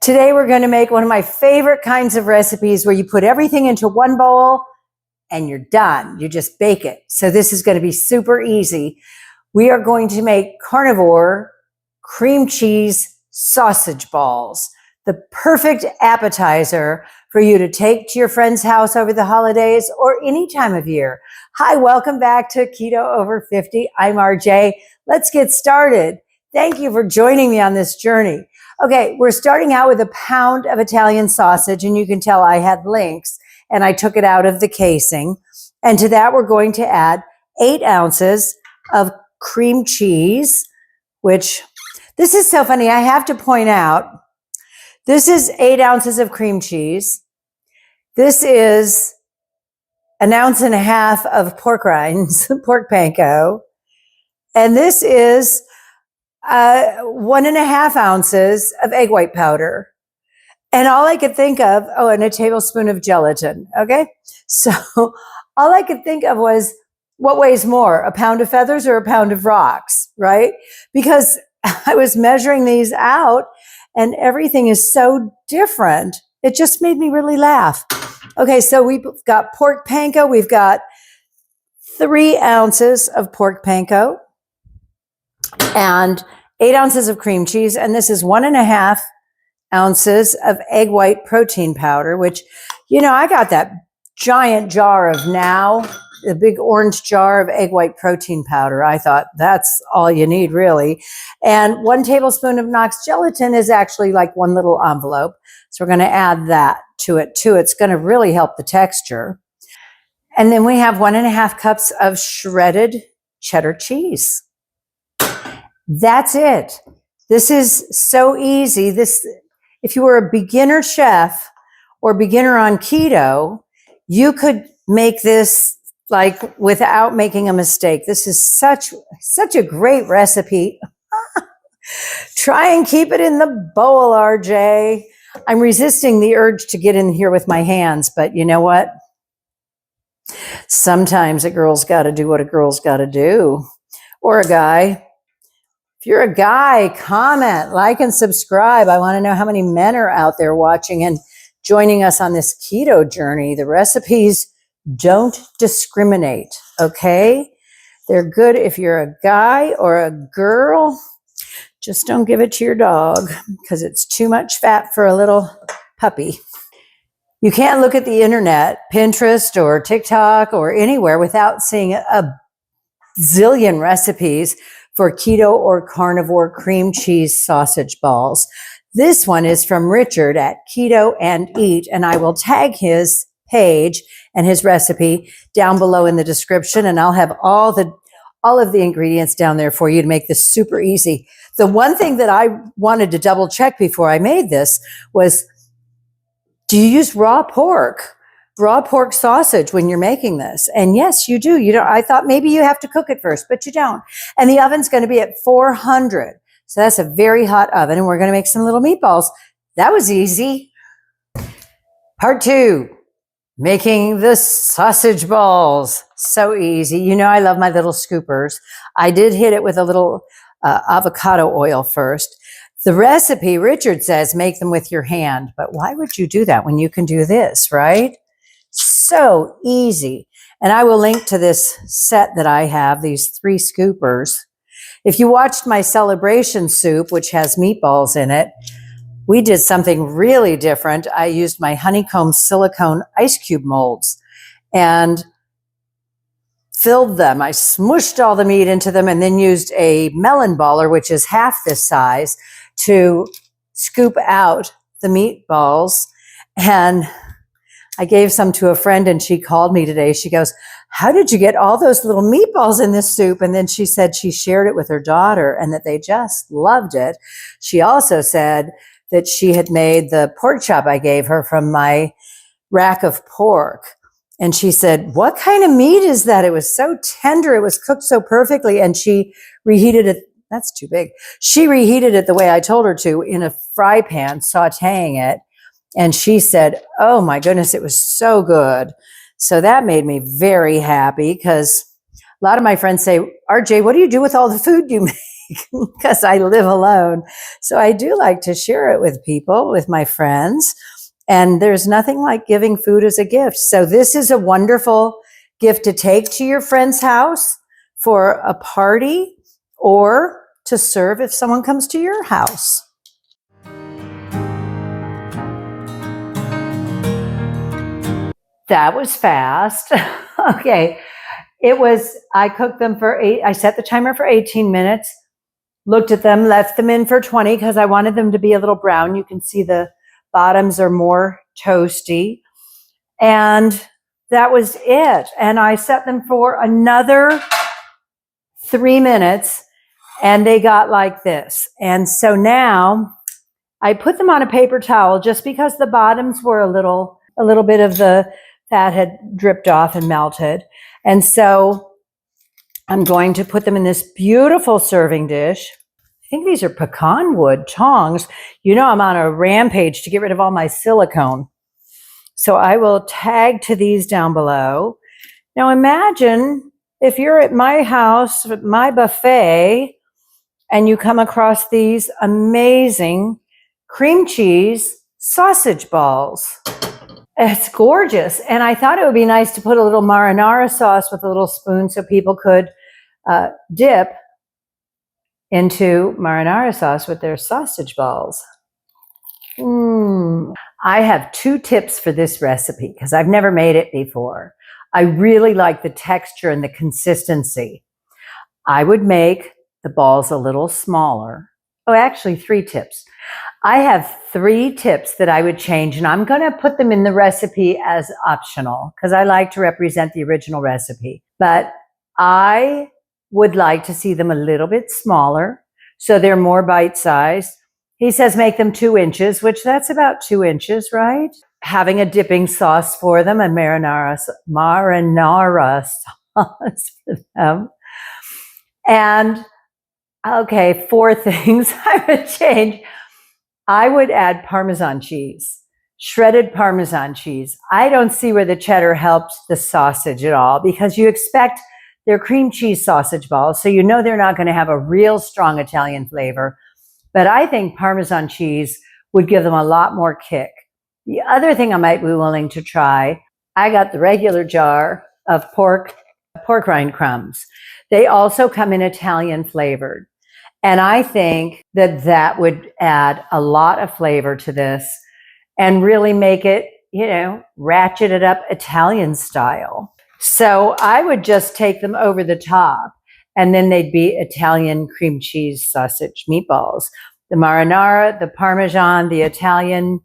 Today we're going to make one of my favorite kinds of recipes where you put everything into one bowl and you're done. You just bake it. So this is going to be super easy. We are going to make carnivore cream cheese sausage balls, the perfect appetizer for you to take to your friend's house over the holidays or any time of year. Hi, welcome back to Keto Over 50. I'm RJ. Let's get started. Thank you for joining me on this journey. Okay, we're starting out with a pound of Italian sausage, and you can tell I had links, and I took it out of the casing. And to that, we're going to add 8 ounces of cream cheese, which, this is so funny. I have to point out, this is 8 ounces of cream cheese. This is 1.5 ounces of pork rinds, pork panko. And this is 1.5 ounces of egg white powder. And all I could think of, and a tablespoon of gelatin. Okay. So all I could think of was, what weighs more, a pound of feathers or a pound of rocks, right? Because I was measuring these out and everything is so different. It just made me really laugh. Okay. So we've got pork panko. We've got 3 ounces of pork panko and 8 ounces of cream cheese. And this is 1.5 ounces of egg white protein powder, which, I got that giant jar of Now, the big orange jar of egg white protein powder. I thought that's all you need, really. And 1 tablespoon of Knox gelatin is actually like 1 little envelope. So we're going to add that to it too. It's going to really help the texture. And then we have 1.5 cups of shredded cheddar cheese. That's it. This is so easy. If you were a beginner chef or beginner on keto, you could make this like without making a mistake. This is such a great recipe. Try and keep it in the bowl, RJ. I'm resisting the urge to get in here with my hands, but you know what? Sometimes a girl's got to do what a girl's got to do, or a guy. If you're a guy, comment, like, and subscribe. I want to know how many men are out there watching and joining us on this keto journey. The recipes don't discriminate, okay? They're good if you're a guy or a girl. Just don't give it to your dog because it's too much fat for a little puppy. You can't look at the internet, Pinterest or TikTok or anywhere without seeing a zillion recipes for keto or carnivore cream cheese sausage balls. This one is from Richard at KetoandEat, and I will tag his page and his recipe down below in the description, and I'll have all of the ingredients down there for you to make this super easy. The one thing that I wanted to double check before I made this was, do you use raw pork sausage when you're making this? And yes, you do. I thought maybe you have to cook it first, but you don't. And the oven's going to be at 400. So that's a very hot oven. And we're going to make some little meatballs. That was easy. Part 2, making the sausage balls. So easy. I love my little scoopers. I did hit it with a little avocado oil first. The recipe, Richard says, make them with your hand. But why would you do that when you can do this, right? So easy. And I will link to this set that I have, these 3 scoopers. If you watched my celebration soup, which has meatballs in it, we did something really different. I used my honeycomb silicone ice cube molds and filled them. I smushed all the meat into them and then used a melon baller, which is half this size, to scoop out the meatballs. And I gave some to a friend and she called me today. She goes, how did you get all those little meatballs in this soup? And then she said she shared it with her daughter and that they just loved it. She also said that she had made the pork chop I gave her from my rack of pork. And she said, what kind of meat is that? It was so tender. It was cooked so perfectly. And she reheated it. That's too big. She reheated it the way I told her to in a fry pan, sauteing it. And she said, oh my goodness, it was so good. So that made me very happy because a lot of my friends say, RJ, what do you do with all the food you make? because I live alone. So I do like to share it with people, with my friends. And there's nothing like giving food as a gift. So this is a wonderful gift to take to your friend's house for a party or to serve if someone comes to your house. That was fast. Okay. I cooked them I set the timer for 18 minutes, looked at them, left them in for 20 because I wanted them to be a little brown. You can see the bottoms are more toasty. And that was it. And I set them for another 3 minutes and they got like this. And so now I put them on a paper towel just because the bottoms were a little bit of the fat had dripped off and melted. And so I'm going to put them in this beautiful serving dish. I think these are pecan wood tongs. You know, I'm on a rampage to get rid of all my silicone. So I will tag to these down below. Now imagine if you're at my house, at my buffet, and you come across these amazing cream cheese sausage balls. It's gorgeous. And I thought it would be nice to put a little marinara sauce with a little spoon so people could dip into marinara sauce with their sausage balls. I have 2 tips for this recipe because I've never made it before. I really like the texture and the consistency. I would make the balls a little smaller. Oh, actually 3 tips. I have 3 tips that I would change, and I'm going to put them in the recipe as optional because I like to represent the original recipe. But I would like to see them a little bit smaller so they're more bite-sized. He says make them 2 inches, which that's about 2 inches, right? Having a dipping sauce for them, a marinara sauce for them. And okay, 4 things I would change. I would add Parmesan cheese, shredded Parmesan cheese. I don't see where the cheddar helps the sausage at all because you expect they're cream cheese sausage balls, so you know they're not going to have a real strong Italian flavor. But I think Parmesan cheese would give them a lot more kick. The other thing I might be willing to try, I got the regular jar of pork rind crumbs. They also come in Italian flavored. And I think that that would add a lot of flavor to this and really make it, you know, ratchet it up Italian style. So I would just take them over the top and then they'd be Italian cream cheese sausage meatballs. The marinara, the Parmesan, the Italian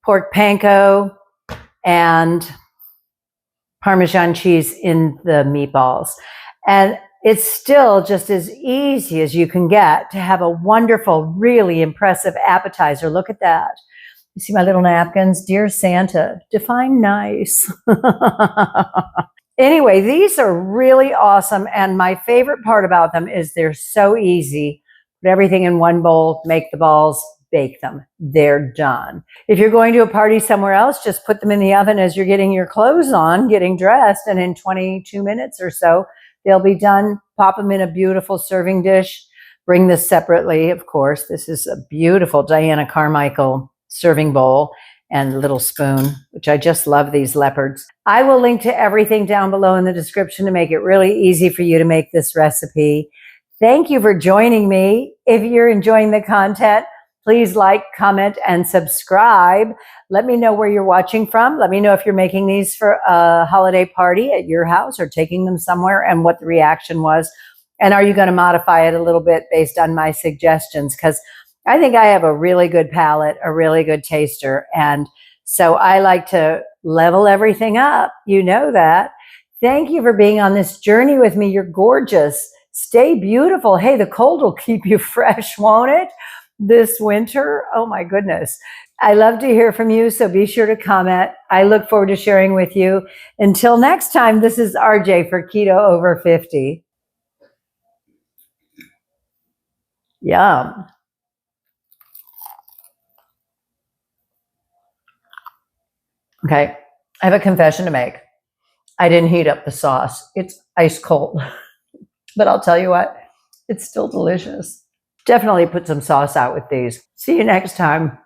pork panko, and Parmesan cheese in the meatballs. And it's still just as easy as you can get to have a wonderful, really impressive appetizer. Look at that. You see my little napkins? Dear Santa, define nice. Anyway, these are really awesome. And my favorite part about them is they're so easy. Put everything in one bowl, make the balls, bake them. They're done. If you're going to a party somewhere else, just put them in the oven as you're getting your clothes on, getting dressed, and in 22 minutes or so, they'll be done. Pop them in a beautiful serving dish. Bring this separately, of course. This is a beautiful Diana Carmichael serving bowl and little spoon, which I just love these leopards. I will link to everything down below in the description to make it really easy for you to make this recipe. Thank you for joining me. If you're enjoying the content, please like, comment, and subscribe. Let me know where you're watching from. Let me know if you're making these for a holiday party at your house or taking them somewhere and what the reaction was. And are you going to modify it a little bit based on my suggestions? Because I think I have a really good palate, a really good taster. And so I like to level everything up. You know that. Thank you for being on this journey with me. You're gorgeous. Stay beautiful. Hey, the cold will keep you fresh, won't it? This winter. Oh my goodness. I love to hear from you, so be sure to comment. I look forward to sharing with you. Until next time, this is RJ for Keto Over 50. Yum. Okay, I have a confession to make. I didn't heat up the sauce. It's ice cold. But I'll tell you what, It's still delicious. Definitely put some sauce out with these. See you next time.